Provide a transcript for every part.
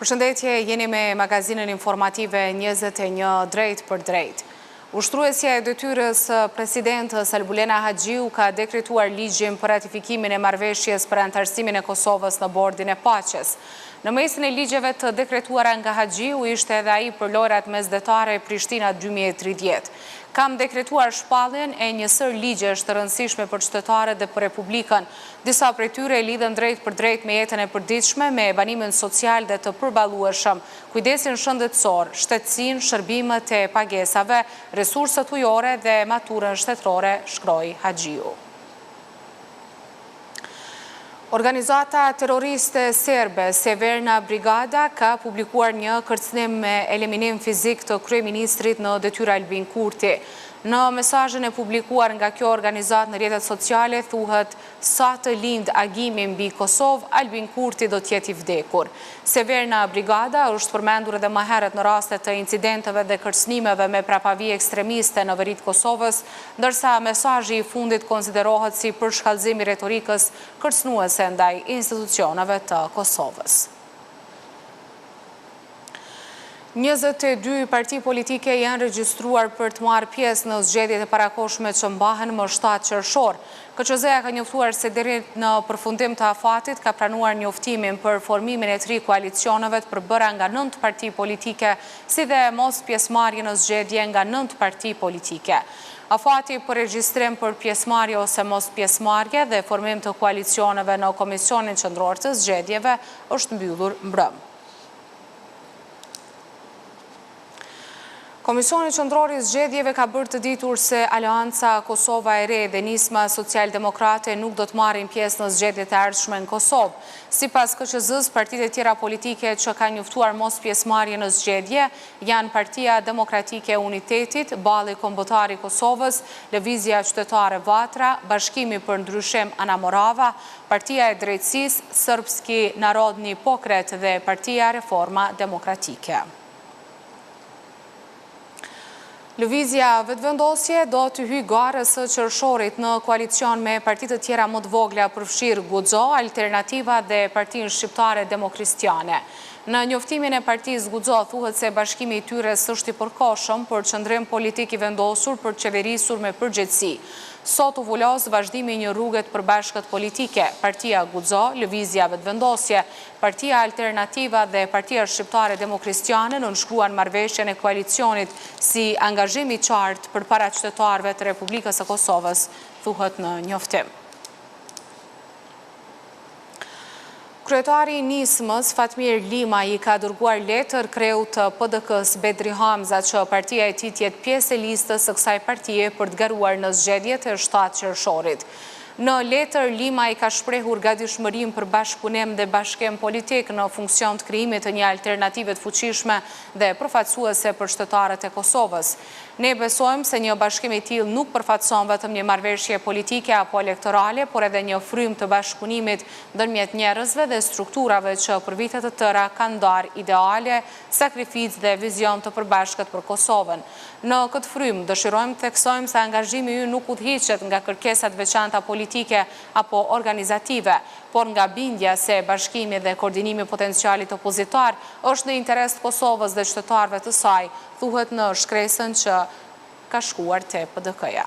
Përshëndetje, jeni me magazinën informative 21 drejt për drejt. Ushtruesja e detyrës presidentës Albulena Haxhiu ka dekretuar ligjin për ratifikimin e marrëveshjes për antarësimin e Kosovës në Bordin e Paqes. Në mesin e ligjeve të dekretuara nga Haxhiu ishte edhe ai për lojrat mesdhetare Prishtina 2030. Kam dekretuar shpalljen e një sër ligjesh të rëndësishme për qytetarët dhe për Republikën. Disa prej tyre lidhen drejt për drejt me jetën e përditshme, me banimin social dhe të përballueshëm, kujdesin shëndetësor, shtetësinë, shërbimet e pagesave, resursët ujore dhe maturën shtetërore, shkroi Haxhiu. Organizata terroriste serbe Severna Brigada ka publikuar një kërcënim me eliminim fizik të kryeministrit në detyrë Albin Kurti. Në mesazhin e publikuar nga kjo organizatë në rrjetet sociale thuhet sa të lind agimi mbi Kosovë, Albin Kurti do të jetë i vdekur. Severna Brigada është përmendur edhe më herët në raste të incidenteve dhe kërcënimeve me prapavi ekstremiste në veri të Kosovës, ndërsa mesazhi i fundit konsiderohet si përshkallëzim i retorikës kërcënuese ndaj institucioneve të Kosovës. 22 parti politike janë regjistruar për të marrë pjesë në zgjedhjet e parakohshme që mbahen më 7 qershor. KQZ-ja ka njoftuar se deri në përfundim të afatit ka pranuar njoftimin për formimin e 3 koalicioneve të përbëra nga 9 parti politike, si dhe mos pjesëmarrje në zgjedhje nga 9 parti politike. Afati për regjistrim për pjesëmarrje ose mos pjesëmarrje dhe formim të koalicioneve në Komisionin Qendror të Zgjedhjeve është mbyllur mbrëm. Komisioni Qendror i Zgjedhjeve ka bërë të ditur se Aleanca Kosova e Re dhe Nisma Social-Demokrate nuk do të marrin pjesë në zgjedhjet e ardhshme në Kosovë. Sipas KQZ-s, partitë e tjera politike që kanë njoftuar mos pjesëmarrje në zgjedhje janë Partia Demokratike e Unitetit, Balli Kombëtar i Kosovës, Lëvizja Qytetare Vatra, Bashkimi për Ndryshim Ana Morava, Partia e Drejtësisë, Srpski Narodni Pokret dhe Partia Reforma Demokratike. Lëvizja Vetëvendosje do të hyjë garës së qershorit në koalicion me partitë të tjera më të vogla përfshirë Guxo, Alternativa dhe Partinë Shqiptare Demokristiane. Në njoftimin e partisë Guxo thuhet se bashkimi i tyre s'është i përkohshëm për qëndrim politik i vendosur për qeverisur me përgjegjësi. Sot u vulos vazhdimi i një rruge të përbashkët politike. Partia Guxo, Lëvizja Vetëvendosje, Partia Alternativa dhe Partia Shqiptare Demokristiane nënshkruan marrëveshjen e koalicionit si angazhim i qartë përpara qytetarëve të Republikës së Kosovës, thuhet në njoftim. Kryetari i Nismës, Fatmir Lima, i ka dërguar letër kreut të PDK-s Bedri Hamza që partia e tij të jetë pjesë e listës së kësaj partie për të garuar në zgjedhjet e 7 qershorit. Në letër, Lima i ka shprehur gatishmërinë për bashkëpunim dhe bashkim politik në funksion të krijimit të një alternative të fuqishme dhe përfaqësuese për qytetarët e Kosovës. Ne besojmë se një bashkim i tillë nuk përfaqëson vetëm një marrëveshje politike apo elektorale, por edhe një frym të bashkëpunimit ndërmjet njerëzve dhe strukturave që për vite të tëra kanë ndarë ideale, sakrificë dhe vizion të përbashkët për Kosovën. Në këtë frym dëshirojmë të theksojmë se angazhimi ynë nuk udhëhiqet nga kërkesat veçanta politike apo organizative, por nga bindja se bashkimi dhe koordinimi potencialit opozitar është në interes të Kosovës dhe qytetarëve të saj, thuhet në shkresën që ka shkuar te PDK-ja.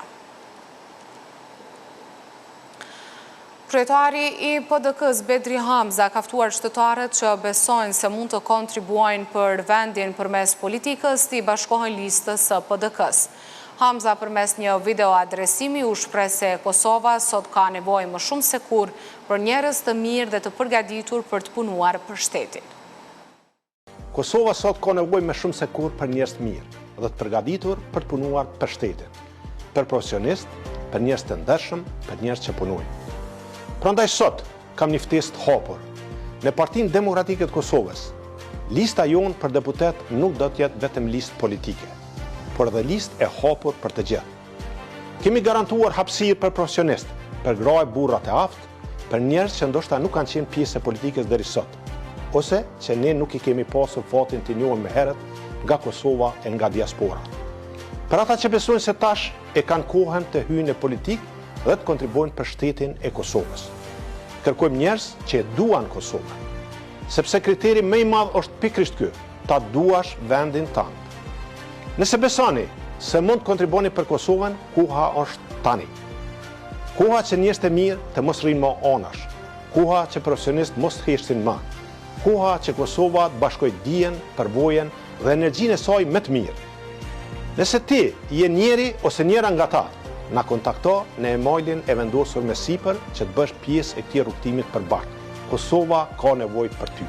Kryetari i PDK-s Bedri Hamza ka ftuar qytetarët që besojnë se mund të kontribuojnë për vendin përmes politikës të i bashkohen listës së PDK-s. Hamza përmes një video adresimi u shpreh se Kosova sot ka nevojë më shumë se kurrë për njerëz të mirë dhe të përgatitur për të punuar për shtetin. Kosova sot ka nevojë më shumë se kurrë për njerëz të mirë dhe të përgatitur për të punuar për shtetin, për profesionistë, për njerëz të ndershëm, për njerëz që punojnë. Prandaj sot kam një ftesë të hapur. Në Partinë Demokratike të Kosovës, lista jonë për deputet nuk do të jetë vetëm listë politike, por edhe listë e hapur për të gjithë. Kemi garantuar hapësirë për profesionistë, për gra e burrat e aftë, për njerëz që ndoshta nuk kanë qenë pjesë e politikës deri sot, ose që ne nuk i kemi pasur fatin të njohur më herët nga Kosova e nga diaspora. Për ata që besojnë se tash e kanë kohën të hyjnë në politikë dhe të kontribuojnë për shtetin e Kosovës. Kërkojmë njerëz që e duan Kosovën, sepse kriteri më i madh është pikërisht ky, ta duash vendin tënd. Nëse besoni se mund të kontribuoni për Kosovën, koha është tani. Koha që njerëzit e mirë të mos rrinë më onash. Koha që profesionistë mos të heshtin më. Koha që Kosova të bashkojë dijen, përvojën dhe energjinë e saj më të mirë. Nëse ti je njeri ose njëra nga ta, na kontakto në emailin e vendosur me sipër që të bësh pjesë e këtij rrugtimit përbashkët. Kosova ka nevojë për ty.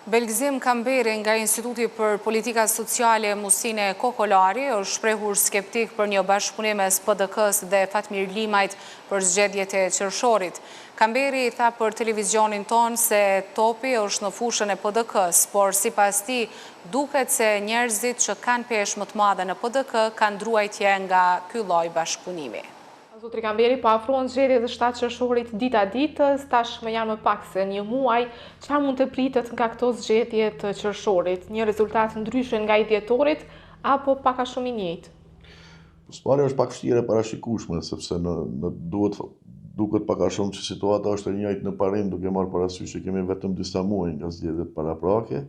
Belgzim Kamberi nga Instituti për Politika Sociale Musine Kokolari është shprehur skeptik për një bashkëpunim mes PDK-s dhe Fatmir Limajt për zgjedhjet e qershorit. Kamberi tha për televizionin ton se topi është në fushën e PDK-s, por sipas tij duket se njerëzit që kanë peshë më të madhe në PDK kanë ndruajtje nga ky lloj bashkëpunimi. Zotri Kamberi, po afrohen zgjedhjet e 7 qershorit dita ditës, tashmë janë më pak se një muaj. Çfarë mund të pritet nga këto zgjedhje të qershorit? Një rezultat ndryshe nga i dhjetorit apo pak a shumë i njëjtë? Sparja është pak vështirë e parashikueshme, sepse duket pak a shumë që situata është e njëjtë në parim, duke marrë parasysh që kemi vetëm disa muaj nga zgjedhjet paraprake.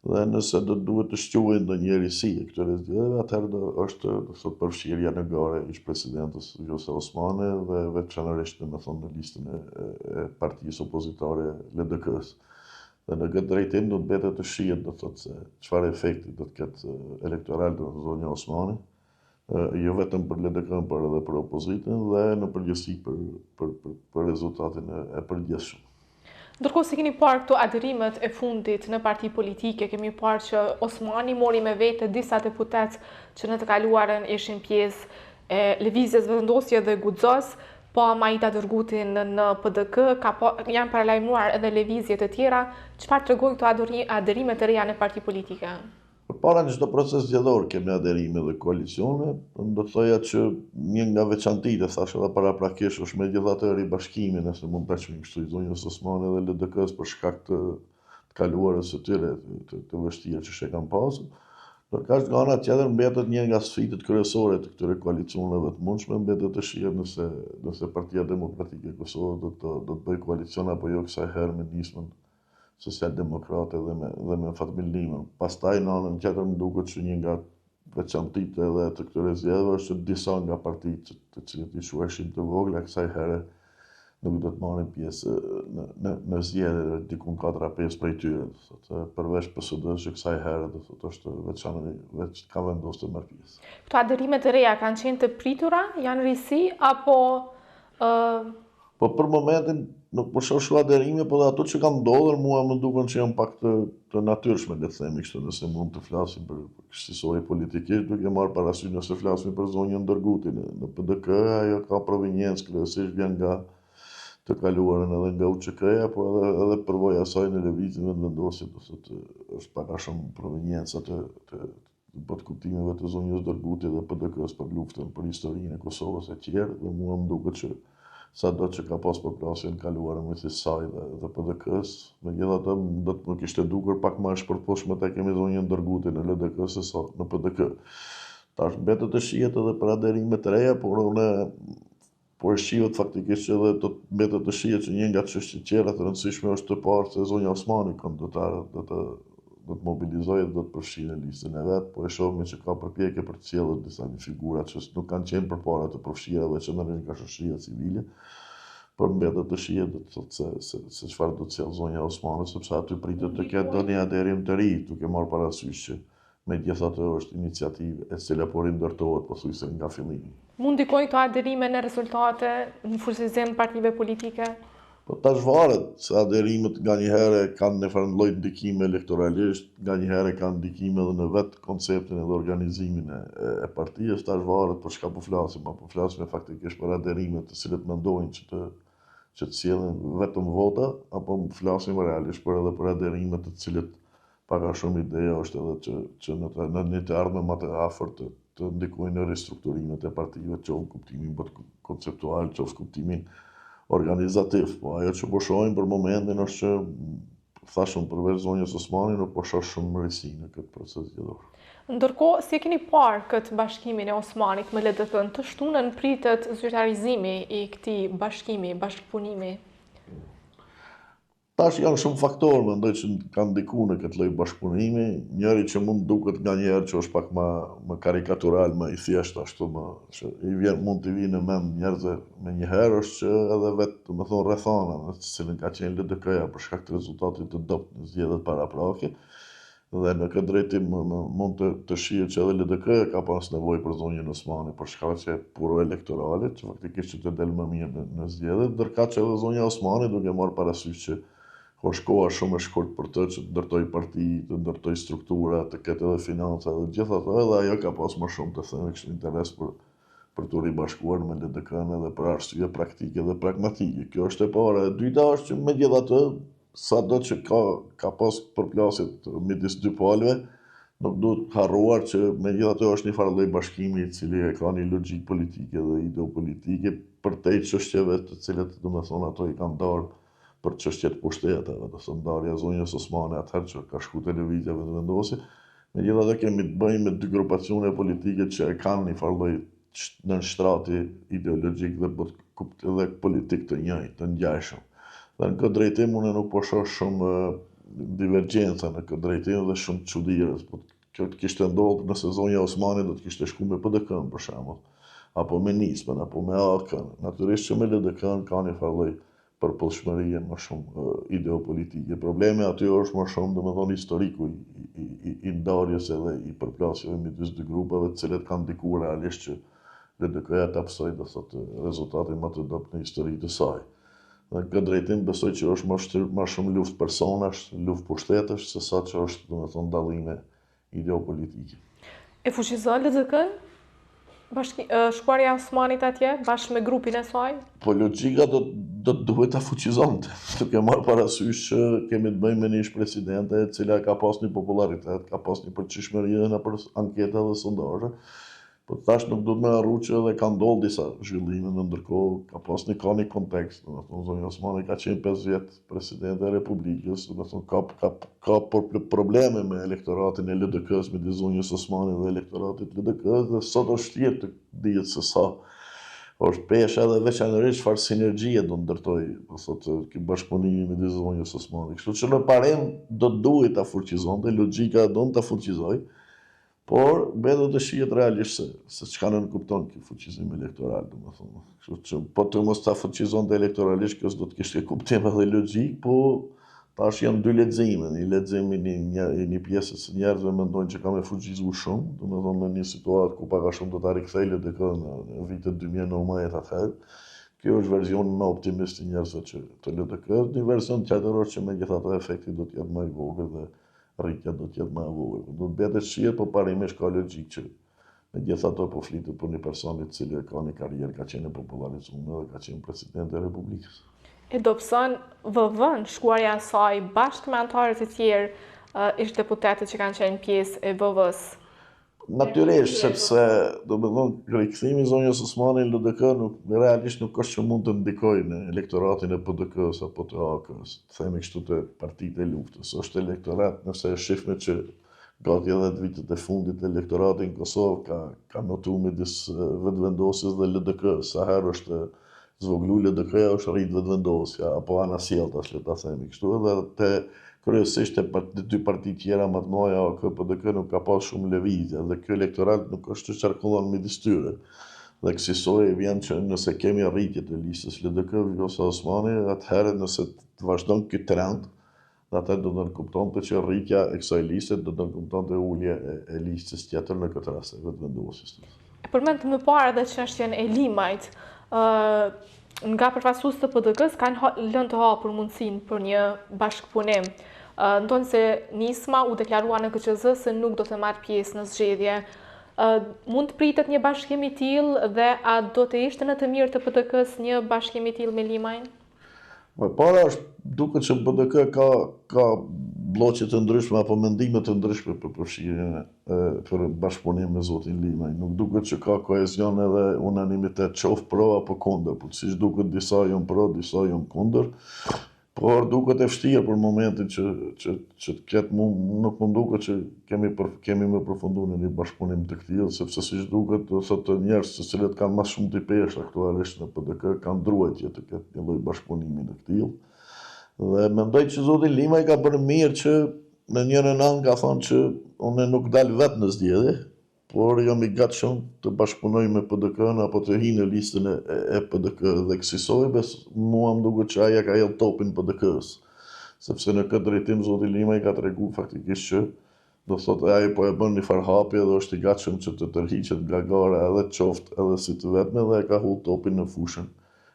Dhe nëse duhet të shquhet ndonjëri si e këtyre zgjedhjeve, atëherë është përfshirja në gare e ish-presidentës Vjosa Osmani dhe veçanërisht në listën e partisë opozitare LDK-s. Dhe në këtë drejtim do të betet të shihet se çfarë efekti do të ketë elektoral të zonja Osmani, jo vetëm për LDK-n, por edhe për opozitën dhe në përgjithësi për rezultatin e përgjithshëm. Ndërkohë se keni parë këto adherimet e fundit në parti politike, kemi parë që Osmani mori me vete disa deputet që në të kaluarën ishin pjesë e lëvizjes vendosje dhe guxos, po Maita Dërgutin në PDK, janë paralajmëruar edhe lëvizje të tjera. Çfarë tregojnë këto adherimet e reja në parti politike? Përpara në çdo proces zgjedhor kemi adherime dhe koalicione, do të thoja që një nga veçantitë, thash edhe paraprakisht, është megjithatë ribashkimi, nëse mund ta quajmë kështu, i zonjës Osmani dhe LDK-s për shkak të kaluarës së tyre të vështira që kanë pasur. Ndërkaq nga ana tjetër mbetet një nga sfidat kryesore të këtyre koalicioneve të mundshme, mbetet të shihet nëse Partia Demokratike e Kosovës do të bëjë koalicion apo jo kësaj herë me nismën Social-Demokrate dhe me Fatmir Limën. Pastaj në anën tjetër më duket që një nga veçantitë edhe të këtyre zgjedhjeve është që disa nga partitë të cilët i quheshin të vogla kësaj here nuk do të marrin pjesë në zgjedhje diku 4-5 prej tyre. Përveç PSD-s që kësaj here do thotë është veç ka vendosur të marrë pjesë. Këto adherimet e reja kanë qenë të pritura, janë risi apo Po për momentin nuk po shoh shumë adherime, por ato që kanë ndodhur mua më duken që janë pak të natyrshme, le të themi kështu, nëse mund të flasim për shqisori politikisht, duke marrë parasysh nëse flasim për zonjën Dërgutin në PDK, ajo ka proveniencë kryesisht vjen nga të kaluarën edhe nga UÇK-ja, po edhe përvoja e saj në lëvizjen e vendosjes është pak a shumë proveniencë të kuptimeve të zonjës Dërgutit dhe PDK-s për luftën për historinë e Kosovës e tjerë, dhe mua më duket që sado që ka pas përplasje në kaluarën me saj dhe PDK-s, megjithatë do të më kishte dukur pak më e shpërposhme ta kemi zonjën Dërgutin në LDK se sa në PDK. Tash mbetet të shihet edhe për adherime të reja, por shihet faktikisht që edhe do të mbetet të shihet që një nga çështjet tjera të rëndësishme është të parë se zonja Osmani kandidatare do të mobilizojë dhe do të përfshijë në listën e vet, po e shohim që ka përpjekje për të sjellur disa figura që nuk kanë qenë përpara të përfshira veçanërisht nga shoqëria civile, por mbetet të shihet do të thotë se çfarë do të sjellë zonja Osmani, sepse aty pritet të ketë ndonjë adherim të ri, duke marrë parasysh që megjithatë është iniciativë e cila po rindërtohet pothuajse nga fillimi. Mund ndikojnë këto adherime në rezultate, në fushizim partive politike? Po tash varet se adherimet nganjëherë kanë një farë lloj ndikime elektoralisht, nganjëherë kanë ndikime edhe në vetë konceptin edhe organizimin e partisë, tash varet për çka po flasim, apo flasim faktikisht për adherimet të cilët mendojnë që të sjellin vetëm vota, apo flasim realisht edhe për adherimet të cilët pak a shumë ideja është edhe që në një të ardhme më të afërt të ndikojnë në ristrukturimet e partive, qoftë kuptimin konceptual, qoftë kuptimin organizativ. Po ajo që po shohim për momentin është që thashëm përveç zonjës Osmani nuk po shoh shumë risi në këtë proces zgjedhor. Ndërkohë, si e keni parë këtë bashkimin e Osmanit me LDK-n, të shtunën pritet zyrtarizimi i këtij bashkimi, bashkëpunimi? Tash janë shumë faktorë, mendoj që kanë ndiku në këtë lloj bashkëpunimi, njëri që mund duket nganjëherë që është pak më karikatural, më i thjeshtë ashtu që mund të vinë në mend njerëzve me njëherë është që edhe vetë, domethënë rrethana, në të cilën ka qenë LDK-ja për shkak të rezultatit të dobët në zgjedhjet paraprake, dhe në këtë drejtim mund të shihet që edhe LDK ka pas nevojë për zonjën Osmani për shkaqe puro elektorale, që faktikisht që të del më mirë në zgjedhjet, ndërkaq që edhe zonja Osmani duke marrë parasysh që ko shkoa shumë e shkurt për të që të ndërtoj parti, të ndërtoj struktura, të ketë edhe financa dhe gjitha të edhe ajo ka pas më shumë të thënë kështë interes për të ribashkuar me LDK-n edhe për arsye praktike dhe pragmatike. Kjo është e para. E dyta është që me gjitha të, sa do që ka pas përplasit midis dy palëve, nuk duhet harruar që me gjitha të është një farë lloj bashkimi i cili e ka një logjik politike dhe ideopolitike për te çështjeve të cilat domethënë ato i kanë darë për çështjet pushteteve, do të ndarja zonjës Osmane atëherë që ka shku televizja vendvendosi. Megjithatë kemi të bëjmë me dy grupacione politike që e kanë një farë lloj nënshtrati ideologjik dhe politik të njëjtë, të ngjashëm. Dhe në këtë drejtim unë nuk po shoh shumë divergjenca në këtë drejtim dhe shumë çuditëres. Kjo të kishte ndodhur nëse zonja Osmani do të kishte shkuar me PDK-n për shembull, apo me Nismën, apo me AK-n. Natyrisht që me LDK-n ka një farë lloj përputhshmërie më shumë ideopolitike. Problemi aty është më shumë, domethënë, historiku i ndarjes edhe i përplasjeve midis dy grupeve, të cilat kanë ndikuar realisht që LDK-ja të absoj do thotë rezultatin më të dobët në historitë të saj. Dhe në këtë drejtim besoj që është më shumë luftë personash, luftë pushtetesh, se sa që është, domethënë, dallime ideopolitike. E fuqizon LDK-n? Shkuarja Osmanit atje, bashkë me grupin e saj? Po logjika do të duhet ta fuqizonte, duke marrë parasysh që kemi të bëjmë me një ish-presidente e cila ka pas një popularitet, ka pas një përgjithshmëri nëpër anketa dhe sondazhe. Po tash nuk duhet me harru që edhe ka ndodhur disa zhvillime, në ndërkohë ka një kontekst, domethënë zonja Osmani ka qenë 5 vjet presidente e Republikës, domethënë ka probleme me elektoratin e LDK-s midis zonjës Osmani dhe elektoratit LDK-s dhe sot është vështirë të dihet se sa është pesha dhe veçanërisht çfarë sinergjie do ndërtoj, po thotë ky bashkëpunimi midis zonjës Osmani. Kështu që në parim do duhet ta fuqizonte, logjika do ta fuqizoj. Por bedo të shihet realisht se çka nën kupton ky fuqizim elektoral, domethënë. Kështu që po të mos ta fuqizonte elektoralisht, kjo do të kishte kuptim edhe logjik, po tash janë dy lexime. Një lexim i një pjesës së njerëzve mendojnë që ka me fuqizu shumë, domethënë në një situatë ku pak a shumë do ta rikthejë LDK në vitet 2019 atëherë. Kjo është versioni më optimist i njerëzve që të LDK-s, një version tjetër është që megjithatë efekti do të jetë më i vogël dhe rritja do të jetë më e vogël. Do të bëhet shihet, po parimisht ka logjik që megjithatë po flitet për një person i cili ka një karrierë, ka qenë popularizuar dhe ka qenë president e Republikës. E dobëson VV-n shkuarja e saj bashkë me anëtarët e tjerë ish deputetët që kanë qenë pjesë e VV-s? Natyrisht, sepse domethënë rikthimi i zonjës Osmani në LDK realisht nuk është që mund të ndikojë në elektoratin e PDK-s apo të AK-s, themi kështu të partitë e luftës. Është elektorat, nëse e shifme që gati edhe të vitet e fundit elektorati në Kosovë ka notuar midis vetëvendosjes dhe LDK-s. Sa herë është zvoglu LDK-ja është rrit vetëvendosja apo anasjelltash, le ta themi kështu, edhe kryesisht e dy parti tjera më të mëdha AK PDK nuk ka pas shumë lëvizje dhe ky elektorat nuk është që qarkullon midis tyre. Dhe kësaj vjen që nëse kemi rritje të listës LDK ose Osmani, atëherë nëse të vazhdon ky trend, atë do të kuptonte që rritja e kësaj liste do të kuptonte ulje e listës tjetër në këtë rast vetëvendosjes. Përmend më parë edhe çështjen e Limajt. Nga përfaqësues të PDK-s kanë lënë të hapur mundësinë për një bashkëpunim. Ndonë se Nisma u deklarua në KQZ se nuk do të marrë pjesë në zgjedhje. Mund të pritet një bashkim i tillë dhe a do të ishte në të mirë të PDK-s një bashkim i tillë me Limajin? Më para është duket që PDK ka bloqe të ndryshme apo mendime të ndryshme për përfshirjen për bashkëpunim me zotin Limaj. Nuk duket që ka kohezion edhe unanimitet qoftë pro apo kundër, por siç duket disa janë pro, disa janë kundër. Por duket e vështirë për momentin që të ketë nuk më duket që kemi më përfunduar në një bashkëpunim të këtij, sepse siç duket thotë njerëz të cilët kanë më shumë të peshë aktualisht në PDK kanë druajtje të ketë një lloj bashkëpunimi të këtij. Dhe mendoj që zoti Limaj ka bërë mirë që në njërën anë ka thonë që unë nuk dalë vetë në zgjedhje, por jam i gatshëm të bashkëpunoj me PDK-n apo të hi në listën e PDK dhe kësaj mua më duket që aja ka jellë topin PDK-s. Sepse në këtë drejtim zoti Limaj ka tregu faktikisht që do thotë ai po e bën një farhapje dhe është i gatshëm që të tërhiqet nga gara edhe qoftë edhe si të vetme dhe e ka hull topin në fushën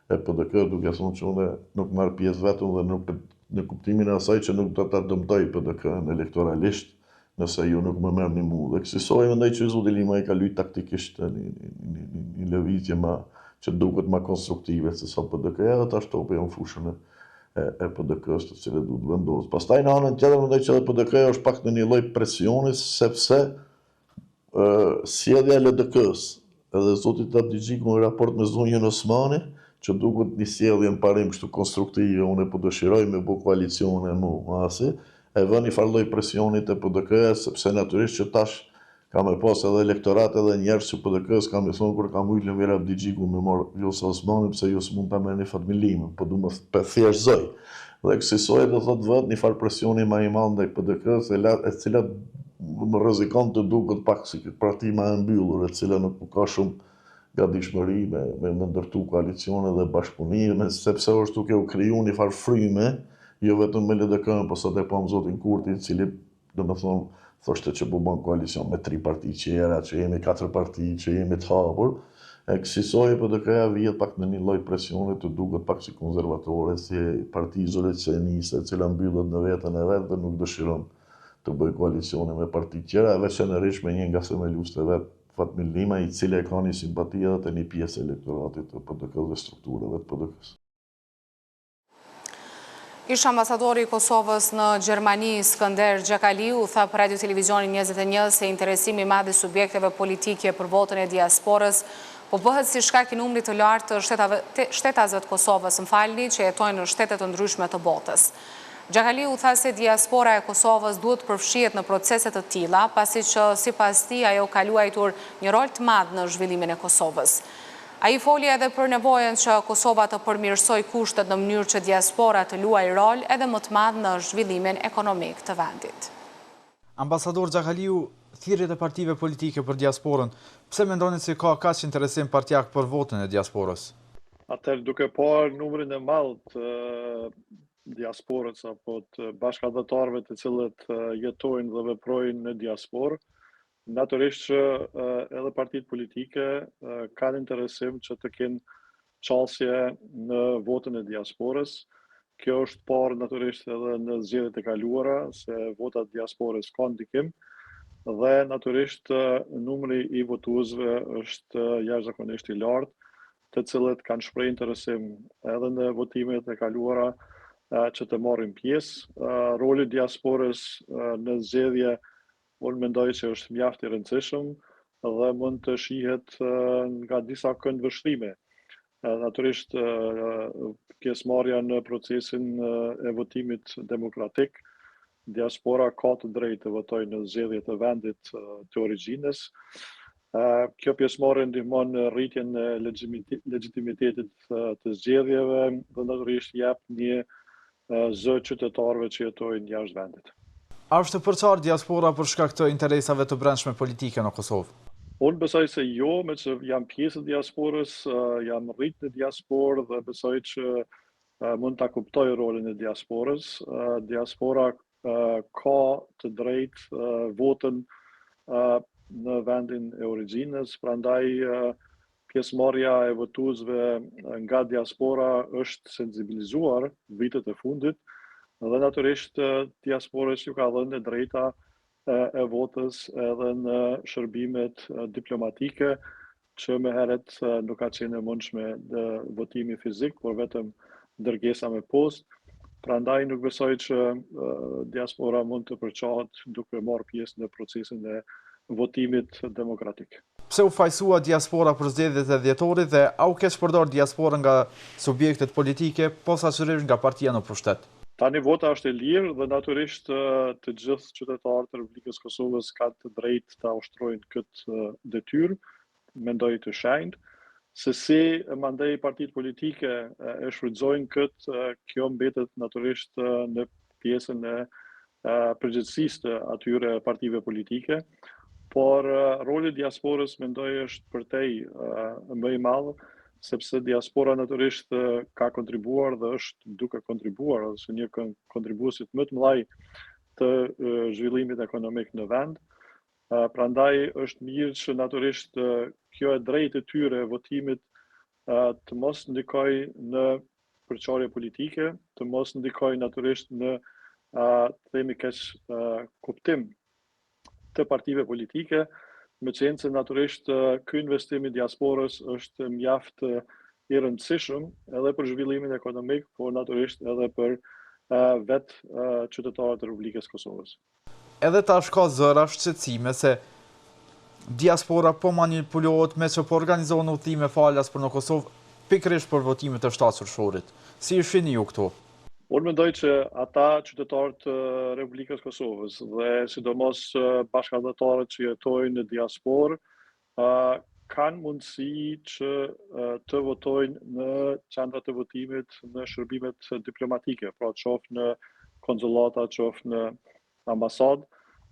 e PDK duke thonë që unë nuk marr pjesë vetëm dhe nuk në kuptimin e asaj që nuk do ta dëmtoj PDK-n elektoralisht nëse ju nuk më merrni mua. Dhe kësaj mendoj që zoti Limaj ka luajtur taktikisht një lëvizje që duket më konstruktive se sa PDK-ja dhe tash topi në fushën e PDK-s të cilët duhet vendos. Pastaj në anën tjetër mendoj që edhe PDK-ja është pak në një lloj presioni sepse sjellja e LDK-s edhe zoti Tavdixhiku në raport me zonjën Osmani që duket një sjellje në parim kështu konstruktive, unë po dëshiroj me bu koalicione mua asi, e vën një farë lloj presionit e PDK-ja sepse natyrisht që tash ka me pas edhe elektorat edhe njerëz që PDK-s ka me thonë kur ka mujt Lëmira Abdixhiku me marr Vjosa Osmani pse ju s'mund ta merrni Fatmilimin, po du më thjesht zoj. Dhe kësaj do thotë vët një farë presioni më i madh ndaj PDK-s e cila më rrezikon të duket pak si parti më e mbyllur, e cila nuk ka shumë gatishmëri me ndërtu koalicione dhe bashkëpunime, sepse është duke u kriju një farë fryme, jo vetëm me LDK-n, por sot e pam zotin Kurti, i cili domethënë thoshte që po bën koalicion me 3 parti qera, që jemi 4 parti, që jemi të hapur. Kësaj PDK-ja vihet pak në një lloj presioni të duket pak si konservatore, si parti izolacioniste, e cila mbyllet në veten e vet dhe nuk dëshiron të bëj koalicione me parti tjera, veçanërisht me një nga themeluesit e vet, Fatmir Limaj, i cili e ka një simpati edhe të një pjesë elektoratit të PDK-s dhe strukturave të PDK-s. Ish ambasadori i Kosovës në Gjermani, Skënder Xhakaliu, tha për Radio Televizionin 21 se interesimi i madh i subjekteve politike për votën e diasporës po bëhet si shkak i numrit të lartë të shtetazëve të Kosovës, që jetojnë në shtete të ndryshme të botës. Xhakaliu tha se diaspora e Kosovës duhet përfshihet në procese të tilla, pasi që sipas tij ajo ka luajtur një rol të madh në zhvillimin e Kosovës. Ai foli edhe për nevojën që Kosova të përmirësoj kushtet në mënyrë që diaspora të luajë rol edhe më të madh në zhvillimin ekonomik të vendit. Ambasador Xhakaliu, thirrjet e partive politike për diasporën, pse mendoni se ka kaq interesim partijak për votën e diasporës? Atëherë duke parë numrin e madh të diasporës apo të bashkëdhetarëve të cilët jetojnë dhe veprojnë në diasporë, natyrisht që edhe partitë politike kanë interesim që të kenë çelësje në votën e diasporës. Kjo është parë natyrisht edhe në zgjedhjet e kaluara, se votat e diasporës kanë ndikim dhe natyrisht numri i votuesve është jashtëzakonisht i lartë, të cilët kanë shprehur interesim edhe në votimet e kaluara që të marrin pjesë. Roli i diasporës në zgjedhje unë mendoj që është mjaft i rëndësishëm dhe mund të shihet nga disa këndvështrime. Natyrisht pjesëmarrja në procesin e votimit demokratik, diaspora ka të drejtë të votojë në zgjedhjet e vendit të origjinës. Kjo pjesëmarrje ndihmon në rritjen e legitimitetit të zgjedhjeve dhe natyrisht jep një zë qytetarëve që jetojnë jashtë vendit. A është të përçarë diaspora për shkak të interesave të brendshme politike në Kosovë? Unë besoj se jo, me që jam pjesë e diasporës, jam rritë në diasporë dhe besoj që mund ta kuptoj rolin e diasporës. Diaspora ka të drejtë votën në vendin e origjinës, prandaj pjesëmarrja e votuesve nga diaspora është sensibilizuar vitet e fundit dhe natyrisht diasporës ju ka dhënë drejta e votës edhe në shërbimet diplomatike që më herët nuk ka qenë e mundshme në votimi fizik, por vetëm dërgesa me postë. Prandaj nuk besoj që diaspora mund të përçohet duke marrë pjesë në procesin e votimit demokratik. Pse u fajsua diaspora për zgjedhjet e dhjetorit dhe au keq përdor diaspora nga subjektet politike, posaçërisht nga partia në pushtet? Tani vota është e lirë dhe natyrisht të gjithë qytetarët e Republikës Kosovës kanë të drejtë ta ushtrojnë këtë detyrë, mendoj të shenjtë, Se si mandej partitë politike e shfrytëzojnë këtë, kjo mbetet natyrisht në pjesën e përgjithësisë të atyre partive politike, por roli i diasporës mendoj është përtej më i madh, sepse diaspora natyrisht ka kontribuar dhe është duke kontribuar ose një kontribuesit më të mëdhej të zhvillimit ekonomik në vend. Prandaj është mirë që natyrisht kjo e drejtë e tyre votimit të mos ndikoj në përçarje politike, të mos ndikoj natyrisht në themi keq kuptim të partive politike, me qenë se natyrisht ky investim i diasporës është mjaft i rëndësishëm edhe për zhvillimin ekonomik, por natyrisht edhe për vetë qytetarët e Republikës Kosovës. Edhe tash ka zëra shqetësime se diaspora po manipulohet me që po organizohen udhëtime falas për në Kosovë, pikërisht për votimet e 7 qershorit. Si i shihni ju këtu? Unë mendoj që ata qytetarët të Republikës Kosovës dhe sidomos bashkëdhetarët që jetojnë në diasporë kanë mundësi që të votojnë në qendrat e votimit në shërbimet diplomatike, pra qoftë në konzulata, qoftë në ambasadë,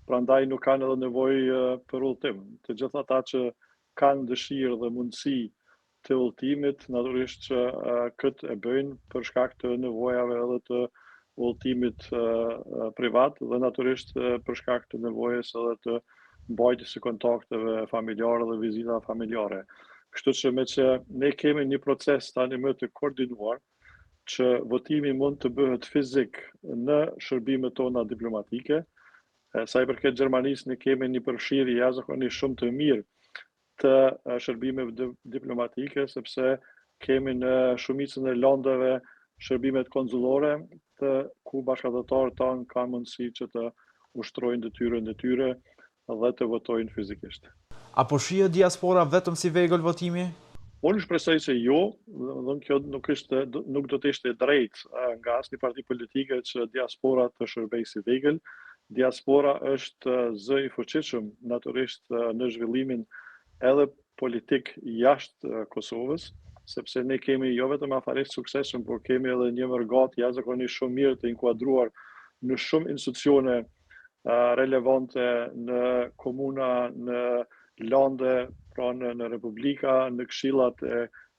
prandaj nuk kanë edhe nevojë për udhëtim. Të gjithë ata që kanë dëshirë dhe mundësi të udhëtimit, natyrisht që këtë e bëjnë për shkak të nevojave edhe të udhëtimit privat dhe natyrisht për shkak të nevojës edhe të mbajtjes së kontakteve familjare dhe vizita familjare. Kështu që me që ne kemi një proces tani më të koordinuar, që votimi mund të bëhet fizik në shërbimet tona diplomatike. Sa i përket Gjermanisë, ne kemi një përfshirje jashtëzakonisht shumë të mirë të shërbimeve diplomatike, sepse kemi në shumicën e landeve shërbimet konzullore, ku bashkëdhetarët tanë kanë mundësi që të ushtrojnë detyrën e tyre dhe të votojnë fizikisht. Apo shihet diaspora vetëm si vegël votimi? Unë shpresoj se jo, dhe kjo nuk do të ishte drejtë nga asnjë parti politike që diaspora të shërbejë si vegël. Diaspora është zë i fuqishëm natyrisht në zhvillimin edhe politik jashtë Kosovës, sepse ne kemi jo vetëm afaristë suksesshëm, por kemi edhe një mërgat jashtëzakonisht shumë mirë të inkuadruar në shumë institucione relevante në komuna, në lande, pra në Republika, në këshillat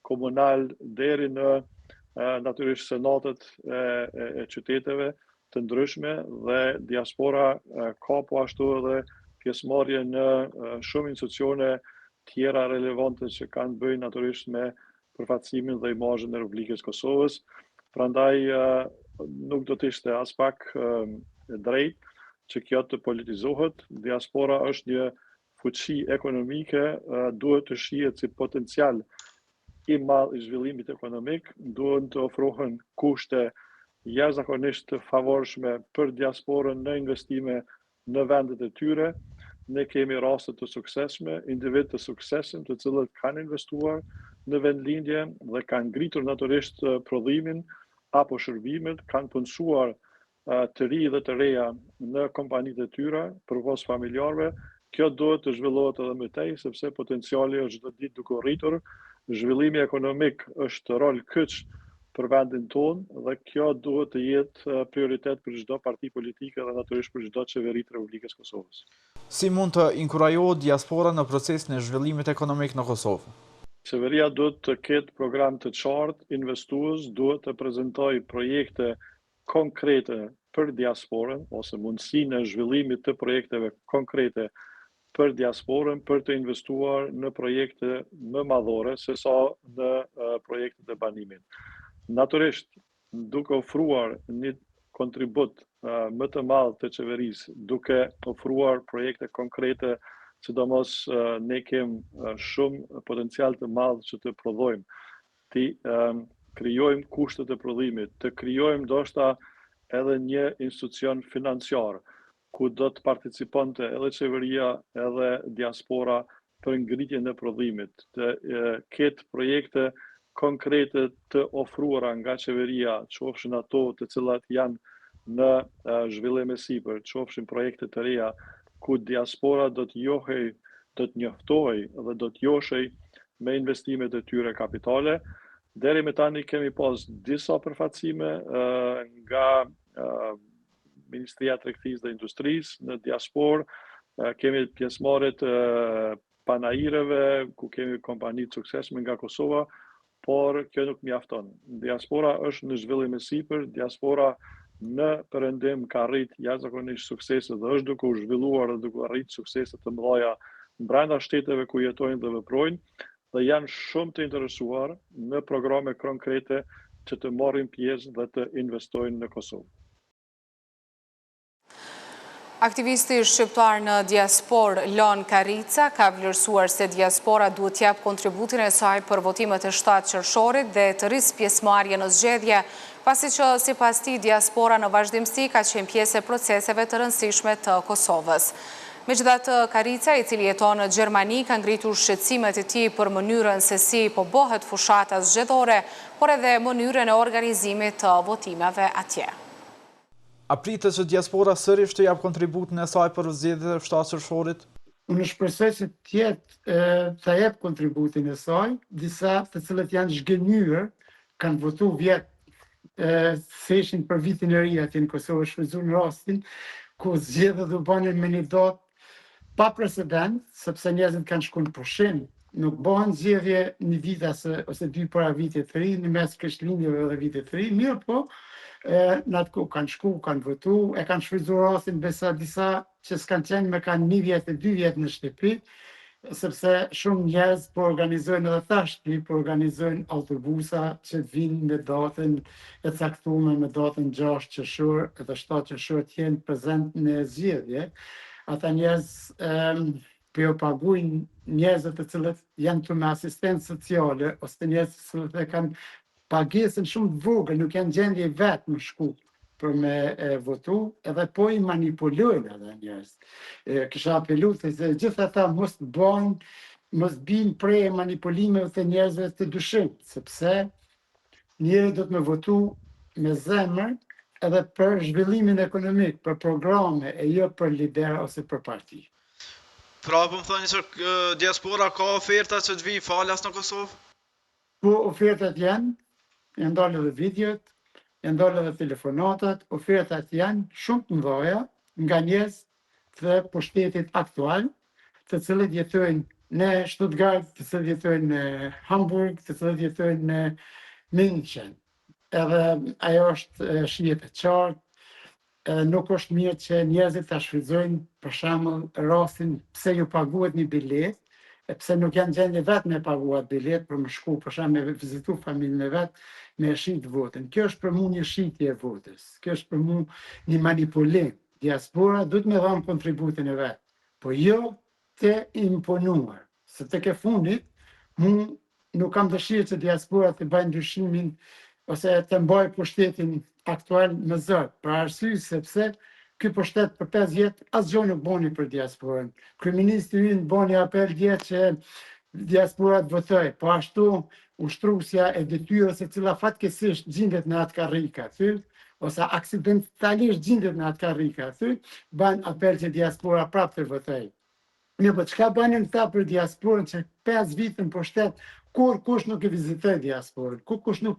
komunal, deri në natyrisht senatet e qyteteve të ndryshme, dhe diaspora ka po ashtu edhe pjesëmarrje në shumë institucione tjera relevante që kanë bëjnë natyrisht me përfaqësimin dhe imazhin e Republikës Kosovës. Prandaj nuk do të ishte as pak drejt që kjo të politizohet. Diaspora është një fuqi ekonomike, duhet të shihet si potencial i madh i zhvillimit ekonomik, duhet të ofrohen kushte jashtëzakonisht të favorshme për diasporën në investime në vendet e tyre. Ne kemi raste të suksesshme, individ të suksesshëm, të cilët kanë investuar në vendlindje dhe kanë ngritur natyrisht prodhimin apo shërbimet, kanë punësuar të ri dhe të reja në kompanitë e tyre, përvos familjarëve. Kjo duhet të zhvillohet edhe më tej, sepse potenciali është çdo ditë duke rritur. Zhvillimi ekonomik është rol kyç për vendin tonë dhe kjo duhet të jetë prioritet për çdo parti politike dhe natyrisht për çdo qeveri të Republikës Kosovës. Si mund të inkurajohet diaspora në procesin e zhvillimit ekonomik në Kosovë? Qeveria duhet të ketë program të qartë, investues duhet të prezantojë projekte konkrete për diasporën ose mundësinë e zhvillimit të projekteve konkrete për diasporën, për të investuar në projekte më madhore se sa në projektet e banimit. Natyrisht, duke ofruar një kontribut më të madh të qeverisë, duke ofruar projekte konkrete, sidomos ne kemi shumë potencial të madh që të prodhojmë, të krijojmë kushtet e prodhimit, të krijojmë ndoshta edhe një institucion financiar, ku do të participonte edhe qeveria edhe diaspora për ngritjen e prodhimit, të ketë projekte konkrete të ofruara nga qeveria, qofshin ato të cilat janë në zhvillim e sipër, qofshin projekte të reja ku diaspora do të njoftohej dhe do të joshej me investimet e tyre kapitale. Deri me tani kemi pas disa përfaqësime nga Ministria e Tregtisë dhe Industrisë në diasporë, kemi pjesëmarrjet panajireve, ku kemi kompani të suksesshme nga Kosova, por kjo nuk mjafton. Diaspora është në zhvillim e sipër, diaspora në perëndim ka arrit jashtëzakonisht suksese dhe është duke u zhvilluar dhe duke arrit suksese të mëdha brenda shteteve ku jetojnë dhe veprojnë, dhe janë shumë të interesuar në programe konkrete që të marrin pjesë dhe të investojnë në Kosovë. Aktivisti shqiptar në diasporë Lon Karica ka vlerësuar se diaspora duhet t'jap kontributin e saj për votimet e 7 qershorit dhe të rrisë pjesëmarrje në zgjedhje, pasi që sipas tij diaspora në vazhdimsi ka qenë pjesë e proceseve të rëndësishme të Kosovës. Megjithatë, Karica, i cili jeton në Gjermani, ka ngritur shqetësimet e tij për mënyrën se si po bëhet fushata zgjedhore, por edhe mënyrën e organizimit të votimeve atje. A pritet që diaspora sërish të jap kontributin e saj për zgjedhjet e 7 qershorit? Unë shpresoj se të jap kontributin e saj, disa të cilët janë zhgënjur, kanë votu vjet se ishin për vitin e ri aty në Kosovë, shfrytzuan rastin ku zgjedhjet u bënin me një datë pa precedent, sepse njerëzit kanë shkuar në pushim, nuk bëhen zgjedhje një vit ose dy para vitit të ri, në mes Krishtlindjeve dhe vitit të ri, mirë po, në atë ku kanë shku, kanë votu, e kanë shfrytzuar rastin besa disa që s'kanë qenë me kanë 1 vjet e 2 vjet në shtëpi, sepse shumë njerëz po organizojnë edhe tashti, po organizojnë autobusa që vinë me datën e caktuar, me datën 6 qershor edhe 7 qershor të jenë prezent në zgjedhje. Ata njerëz po jo paguajnë njerëzit të cilët janë këtu me asistencë sociale, ose njerëz të cilët e kanë pagesën shumë të vogël, nuk janë gjendje vetë më shku për me votu, edhe po i manipulojnë edhe njerëz. Kisha apelu se gjithë ata mos binë prej manipulimeve të njerëzve të dyshim, sepse njeri do të me votu me zemër edhe për zhvillimin ekonomik, për programe, e jo për lider ose për parti. Pra, po më thoni që diaspora ka oferta që të vi falas në Kosovë? Po, ofertat janë dalë edhe videot, janë dalë edhe telefonatat, ofertat janë shumë të mëdha nga njerëz të pushtetit aktual, të cilët jetojnë në Stuttgart, të cilët jetojnë në Hamburg, të cilët jetojnë në München. Edhe ajo është shihet e qartë, nuk është mirë që njerëzit ta shfrytëzojnë për shembull rastin pse ju paguhet një bilet, pse nuk janë gjendje vetë me paguat bilet për më shku, për shembull me vizitu familjen e vet, me shit votën. Kjo është për mua një shitje e votës. Kjo është për mua një manipulim. Diaspora duhet me dhënë kontributin e vet, po jo të imponuar. Se tek e fundit, mu nuk kam dëshirë që diaspora të bëjë ndryshimin ose të mbaj pushtetin aktual në zot, për arsye sepse ky pushtet për 5 vjet asgjë nuk boni për diasporën. Kryeministri ynë boni apel dje që diaspora të votoj, po ashtu ushtrusja e detyrës e cila fatkeqësisht gjendet në atë karrika aty, ose aksidentalisht gjendet në atë karrika aty, bën apel që diaspora prapë të votoj. Një po çka bënin këta për diasporën që 5 vite në pushtet, kur kush nuk e vizitoi diasporën, kur kush nuk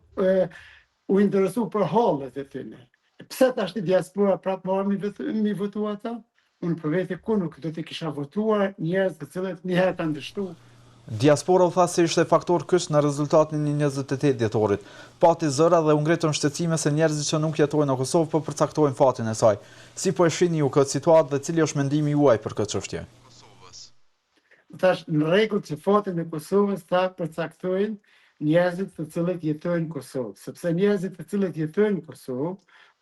u interesu për hallet e tyre. Pse tash diaspora prapë marrin mi votu ata? Unë për vete kur nuk do të kisha votuar njerëz të cilët një herë kanë dështuar. Diaspora u tha se ishte faktor kyç në rezultatin e 28 dhjetorit. Pati zëra dhe u ngritën shqetësime se njerëzit që nuk jetojnë në Kosovë po përcaktojnë fatin e saj. Si po e shihni ju këtë situatë dhe cili është mendimi juaj për këtë çështje? Tash në rregull që fatin e Kosovës ta përcaktojnë njerëzit të cilët jetojnë në Kosovë, sepse njerëzit të cilët jetojnë në Kosovë,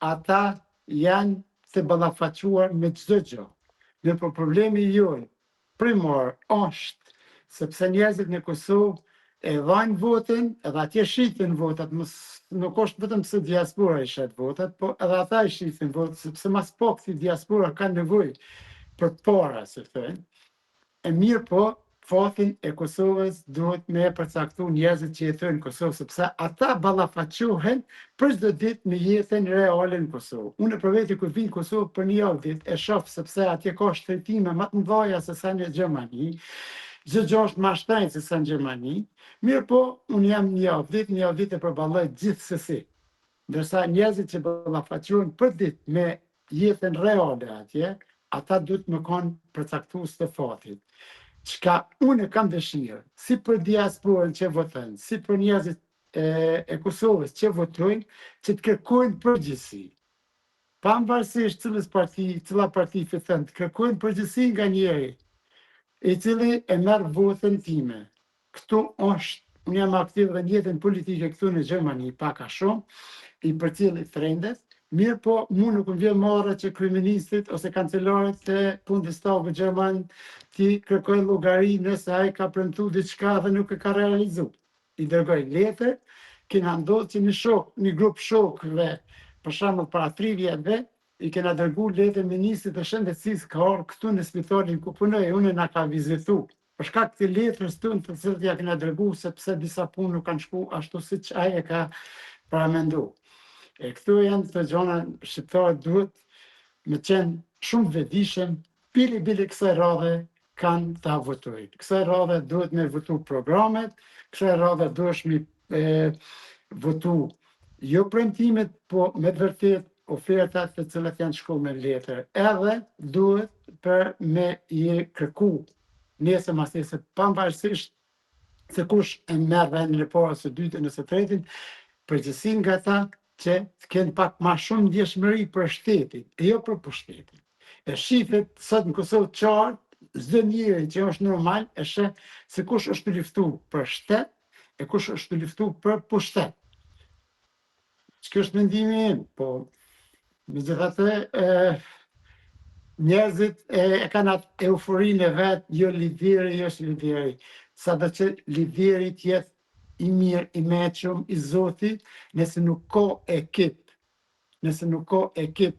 ata janë të ballafaquar me çdo gjë. Në problemi juaj primor është sepse njerëzit në Kosovë e dhajnë votën, edhe atje shitin votat, nuk është vetëm se diaspora i shet votat, po edhe ata i shitin votat, sepse mas pak si diaspora ka nevojë për para, se thënë. E mirë po, fatin e Kosovës duhet me përcaktu njerëzit që jetojnë në Kosovë, sepse ata ballafaqohen për çdo ditë me jetën reale në Kosovë. Unë për vete kur vin në Kosovë për një javë ditë e shoh sepse atje ka shtetime më të mëdha se sa në Gjermani. gjë është ma shtajnë se sa në Gjermani, mirë po, unë jam një vit e përballoj gjithsesi. Ndërsa njerëzit që ballafaqohen për ditë me jetën reale atje, ata duhet më konë përcaktues të fatit. Çka unë kam dëshirë, si për diasporën që votojnë, si për njerëzit e Kosovës që votojnë, që të kërkojnë përgjegjësi. Pavarësisht cila parti fiton, të kërkojnë përgjegjësi nga njeri, i cili e merr votën time. Këtu është, unë jam aktiv dhe në jetën politike këtu në Gjermani, pak a shumë, i përcjellit trendet, mirë po mu nuk më vjen marrë që kryeministit ose kancelarët të Bundestagit Gjerman ti kërkojnë llogari nëse ai ka premtuar diçka dhe nuk e ka realizuar. I dërgoj letër, kena ndodhur që një grup shokëve, për shembull para 3 vjetëve, i kena dërguar letër ministrit të shëndetësisë ka ardhur këtu në spitalin ku punoj, unë na ka vizitu. Për shkak të letrës tonë të cilët ja kena dërguar sepse disa punë nuk kanë shku ashtu siç ai e ka paramenduar. E këtu janë të gjona shqiptarët duhet me qenë shumë vetëdijshëm, bili kësaj radhe kanë ta votojnë. Kësaj radhe duhet me votu programet, kësaj radhe duhet me votu jo premtimet, po me vërtet ofertat të cilat janë shku me letër. Edhe duhet për me i kërku nesër mas nesër pavarësisht se kush e merr vendin e parë, së dytën, së tretin, përgjegjësinë nga ta që të kenë pak ma shumë ndjeshmëri për shtetin, e jo për pushtetin. E shifet sot në Kosovë qartë, çdo njeri që është normal e sheh se kush është të luftu për shtet e kush është të luftu për pushtet. Që është mendimi im, po megjithatë njerëzit e kanë atë euforinë e vet, jo lideri, është lideri. Sado që lideri të jetë i mirë, i meqëm, i Zotit, nëse nuk ka ekip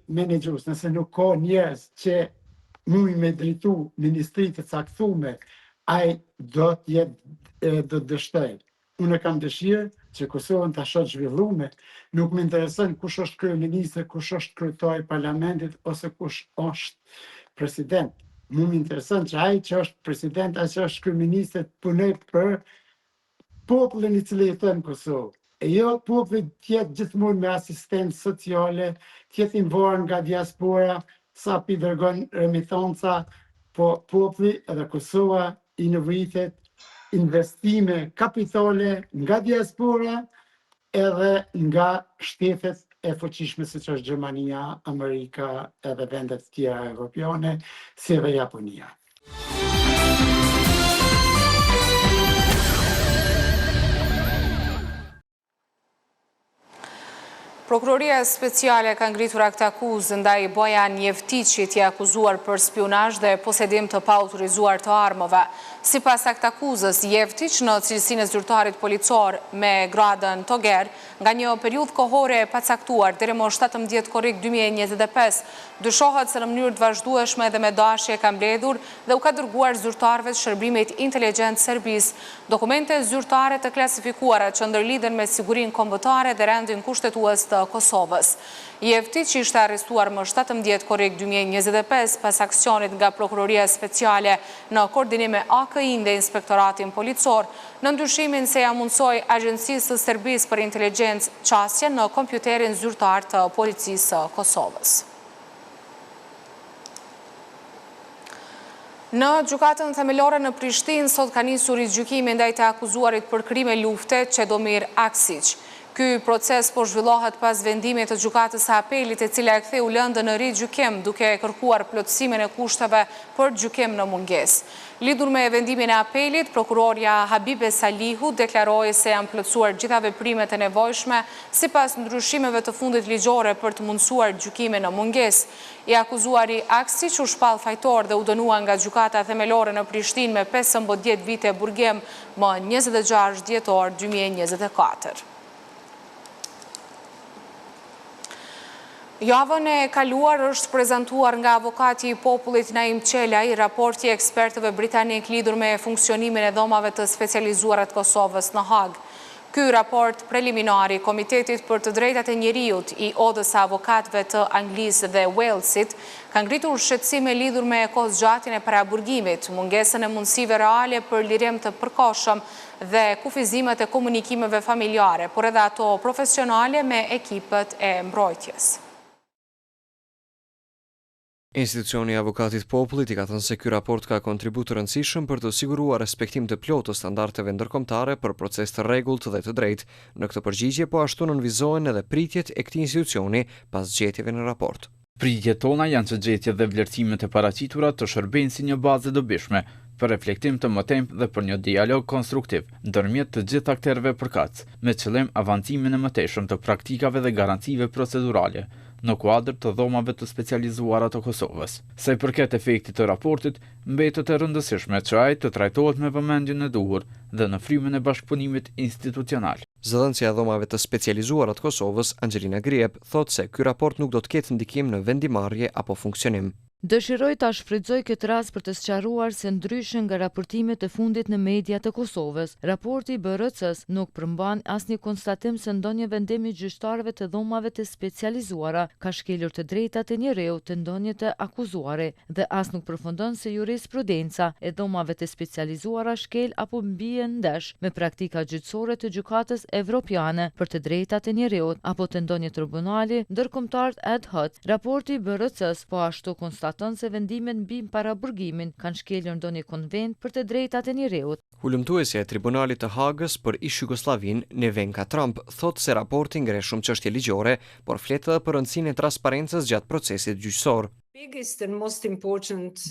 menaxhues, nëse nuk ka njerëz që mund me drejtu ministri të caktuar, ai do të dështoj. Unë kam dëshirë që Kosovën ta shoh zhvilluar, nuk më intereson kush është kryeminist, kush është kryetari i parlamentit ose kush është president. Më intereson që ai që është president, ai që është kryeminist punoj për popullin i cili jeton në Kosovë. E jo populli të jetë gjithmonë me asistencë sociale, të jetë i varur nga diaspora, sa pi dërgon remitanca, po populli edhe Kosova i nevojitet investime kapitale nga diaspora edhe nga shtetet e fuqishme siç është Gjermania, Amerika edhe vendet të tjera evropiane, si edhe Japonia. Prokuroria speciale ka ngritur akt akuzë ndaj Bojan Jevtiqit, i akuzuar për spionazh dhe posedim të paautorizuar të armëve. Sipas akt akuzës, Jevtiq në cilësinë e zyrtarit policor me gradën toger, nga një periudhë kohore e pacaktuar deri më 17 korrik 2025, dyshohet se në mënyrë të vazhdueshme dhe me dashje ka mbledhur dhe u ka dërguar zyrtarëve të shërbimit inteligjent serbis dokumente zyrtare të klasifikuara që ndërlidhen me sigurinë kombëtare dhe rendin kushtetues të Kosovës. Jevtiq ishte arrestuar më 17 korrik 2025 pas aksionit nga Prokuroria Speciale në koordinim me AKI dhe Inspektoratin Policor, në ndryshimin se ja mundsoi Agjencisë së Serbisë për Inteligjencë qasjen në kompjuterin zyrtar të Policisë së Kosovës. Në gjykatën themelore në Prishtinë sot ka nisur rigjykimi ndaj të akuzuarit për krime lufte Çedomir Aksiq. Ky proces po zhvillohet pas vendimit të gjykatës së apelit e cila e ktheu lëndën në rigjykim duke kërkuar plotësimin e kushteve për gjykim në mungesë. Lidhur me vendimin e apelit, prokurorja Habibe Salihu deklaroi se janë plotësuar gjitha veprimet e nevojshme sipas ndryshimeve të fundit ligjore për të mundësuar gjykimin në mungesë. I akuzuari Aksiq u shpall fajtor dhe u dënua nga gjykata themelore në Prishtinë me 15 vite burgim më 26 dhjetor 2024. Javën e kaluar është prezentuar nga avokati i popullit Naim Qelaj raporti i ekspertëve britanik lidhur me funksionimin e dhomave të specializuara të Kosovës në Hag. Ky raport preliminari Komitetit për të drejtat e njeriut i Odës së Avokatëve të Anglisë dhe Walesit ka ngritur shqetësime lidhur me kohëzgjatjen e paraburgimit, mungesën e mundësive reale për lirim të përkohshëm dhe kufizimet e komunikimeve familjare, por edhe ato profesionale me ekipet e mbrojtjes. Institucioni i Avokatit Popullit i ka thënë se ky raport ka kontribut të rëndësishëm për të siguruar respektim të plotë të standardeve ndërkombëtare për proces të rregullt dhe të drejtë. Në këtë përgjigje po ashtu nënvizohen edhe pritjet e këtij institucioni pas zgjedhjeve në raport. Pritjet tona janë që gjetjet dhe vlerësimet e paraqitura të shërbejnë si një bazë e dobishme për reflektim të mëtejmë dhe për një dialog konstruktiv ndërmjet të gjithë akterëve përkatës, me qëllim avancimin e mëtejshëm të praktikave dhe garancive procedurale në kuadër të dhomave të specializuara të Kosovës. Sa i përket efektit të raportit, mbetet e rëndësishme që ai të trajtohet me vëmendjen e duhur dhe në frymën e bashkëpunimit institucional. Zëdhënësia e dhomave të specializuara të Kosovës, Angelina Griep, thotë se ky raport nuk do të ketë ndikim në vendimarrje apo funksionim. Dëshiroj ta shfrytëzoj këtë rast për të sqaruar se ndryshe nga raportimet e fundit në media të Kosovës, raporti i BRC-s nuk përmban asnjë konstatim se ndonjë vendim i gjyqtarëve të dhomave të specializuara ka shkelur të drejtat e njeriut të ndonjë të akuzuari dhe as nuk përfundon se jurisprudenca e dhomave të specializuara shkel apo mbien ndesh me praktika gjyqësore të Gjykatës Evropiane për të drejtat e njeriut apo të ndonjë tribunali ndërkombëtar ad hoc. Raporti i BRC-s po ashtu konstaton se vendimet mbi paraburgimin kanë shkelur ndonjë konvent për të drejtat e njeriut. Hulumtuesja e Tribunalit të Hagës për ish-Jugosllavin, Nevenka Trump, thotë se raporti ngre shumë çështje ligjore, por flet edhe për rëndësinë e transparencës gjatë procesit gjyqësor.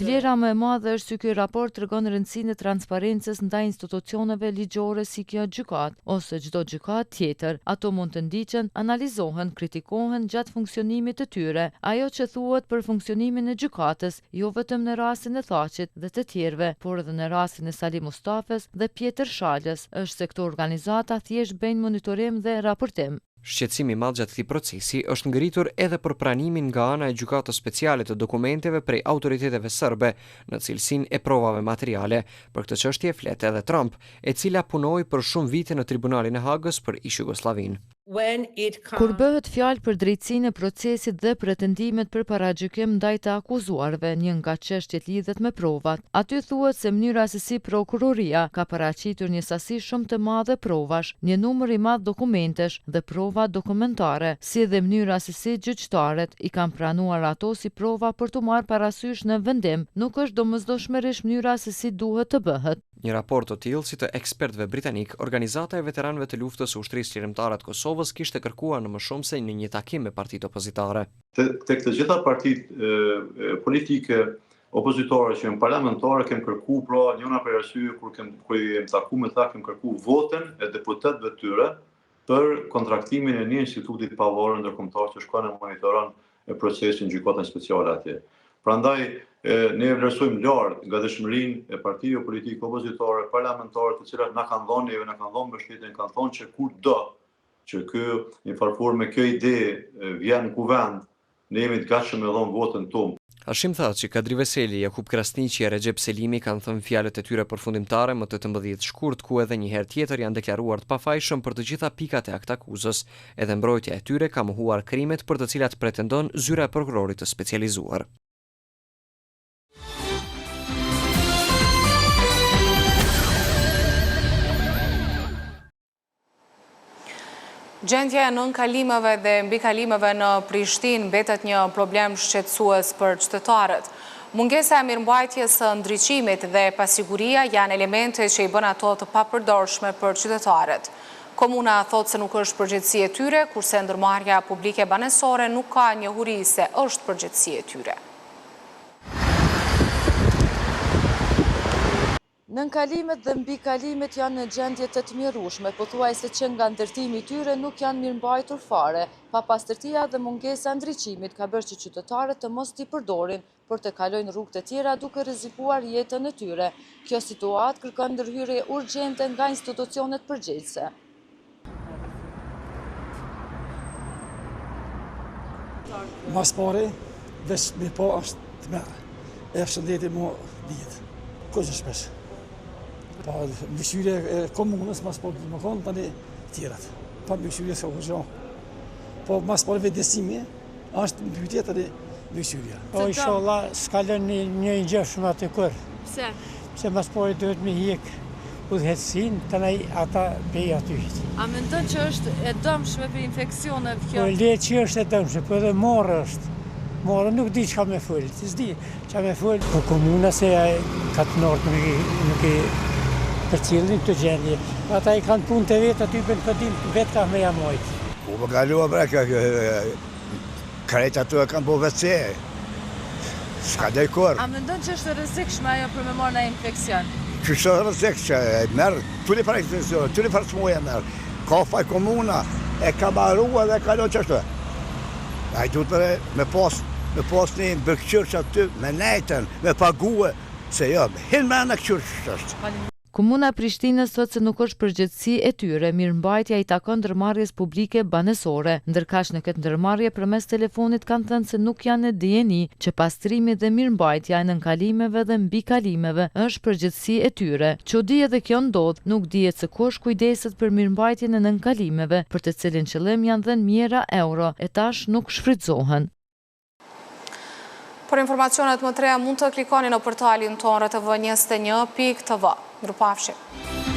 Vlera më e madhe është se ky raport tregon rëndësinë e transparencës ndaj institucioneve ligjore si kjo gjykat ose çdo gjykat tjetër. Ato mund të ndiqen, analizohen, kritikohen gjatë funksionimit të tyre. Ajo që thuhet për funksionimin e gjykatës, jo vetëm në rastin e Thaqit dhe të tjerëve, por edhe në rastin e Sali Mustafës dhe Pjetër Shalës, është se këto organizata thjesht bëjnë monitorim dhe raportim. Shqetësimi i madh gjatë këtij procesi është ngritur edhe për pranimin nga ana e gjykatës speciale të dokumenteve prej autoriteteve serbe në cilësinë e provave materiale. Për këtë çështje flet edhe Trump, e cila punoi për shumë vite në Tribunalin e Hagës për ish-Jugosllavin. Kur bëhet fjalë për drejtësinë e procesit dhe pretendimet për paragjykim ndaj të akuzuarve, një nga çështjet lidhet me provat. Aty thuhet se mënyra se si prokuroria ka paraqitur një sasi shumë të madhe provash, një numër i madh dokumentesh dhe prova dokumentare, si edhe mënyra se si gjyqtarët i kanë pranuar ato si prova për të marrë parasysh në vendim, nuk është domosdoshmërisht mënyra se si duhet të bëhet. Një raport të tillë si të ekspertëve britanik, Organizata e Veteranëve të Luftës së Ushtrisë Lirimtare të Kosovës kishte kërkuar në më shumë se në një takim me partitë opozitare. Tek të gjitha partitë politike opozitore që janë parlamentare kemë kërkuar pra njëra për arsye kur jemi takuar me ta kemë kërkuar votën e deputetëve të tyre për kontraktimin e një institutit pavarur ndërkombëtar që shkon e monitoron procesin gjykatën speciale atje. Prandaj ne vlerësojmë lartë gatishmërinë e partive politike opozitare parlamentare të cilat na kanë dhënë mbështetjen, kanë thonë që kurdo që në farforme kjo ide vjen në kuvend, ne jemi të gatshëm me dhënë votën tonë. Hashim Thaçi, Kadri Veseli, Jakub Krasniqi e Recep Selimi kanë thënë fjalët e tyre përfundimtare më të 18 shkurt, ku edhe një herë tjetër janë deklaruar të pafajshëm për të gjitha pikat e aktakuzës. Edhe mbrojtja e tyre ka mohuar krimet për të cilat pretendon zyra e prokurorit të specializuar. Gjendja e nënkalimeve dhe mbikalimeve në Prishtinë mbetet një problem shqetësues për qytetarët. Mungesa e mirëmbajtjes së ndriçimit dhe pasiguria janë elemente që i bën ato të papërdorshme për qytetarët. Komuna thotë se nuk është përgjegjësi e tyre, kurse ndërmarrja publike banesore nuk ka njohuri se është përgjegjësi e tyre. Nënkalimet dhe mbikalimet janë në gjendje të tmirrueshme, pothuajse që nga ndërtimi i tyre nuk janë mirëmbajtur fare. Papastërtia dhe mungesa e ndriçimit ka bërë që qytetarët të mos t'i përdorin, por të kalojnë rrugë të tjera duke rrezikuar jetën e tyre. Kjo situatë kërkon ndërhyrje urgjente nga institucionet përgjegjëse. Mas pari, veç me po është të merë. E shëndeti mu dijet. Kështë shpesh. Pa mëshyre e komunës mas po më konë, tani tjerat. Pa mbështyrje se o po mas pore vetësimi është mbi tjetër mbështyrja. Po inshallah s'kalon një gjë shumë atë kur. Pse? Se mas pore duhet me hiq udhëhecin të nej ata pej aty. A mendon që është e dëmshme për infeksione kjo? Po le që është e dëmshme, po edhe morë është. Morë nuk di çka me fol, ti s'di çka me fol. Po komuna se ka të nort nuk i përcjellin këtë gjendje. Ata i kanë punë të vetë aty për të dinë vetë ka me jamojt. Ku më kalua bre, krejt aty e kanë po WC. S'ka dhe kur. A mendon që është rrezikshme ajo për me marrë në infekcion? Kështë rëzik që merë, tuli për infekcion, tuli për smuja merë. Ka faj komuna, e ka marrua dhe kalon qështu. A i duhet me pas një mbërkëqyrë që aty, me nejten, me paguë, se jo, hinë me në këqyrë që është. Komuna Prishtinës thot se nuk është përgjegjësi e tyre, mirëmbajtja i takon ndërmarrjes publike banesore, ndërkaq në këtë ndërmarrje përmes telefonit kanë thënë se nuk janë në dijeni që pastrimi dhe mirëmbajtja e nënkalimeve dhe mbikalimeve është përgjegjësi e tyre. Çudi edhe kjo ndodh, nuk dihet se kush kujdeset për mirëmbajtjen e nënkalimeve, për të cilin qëllim janë dhënë mijëra euro, e tash nuk shfrytëzohen. Për informacionet më të reja mund të klikoni në portalin tonë rtv21.tv. Mirupafshim.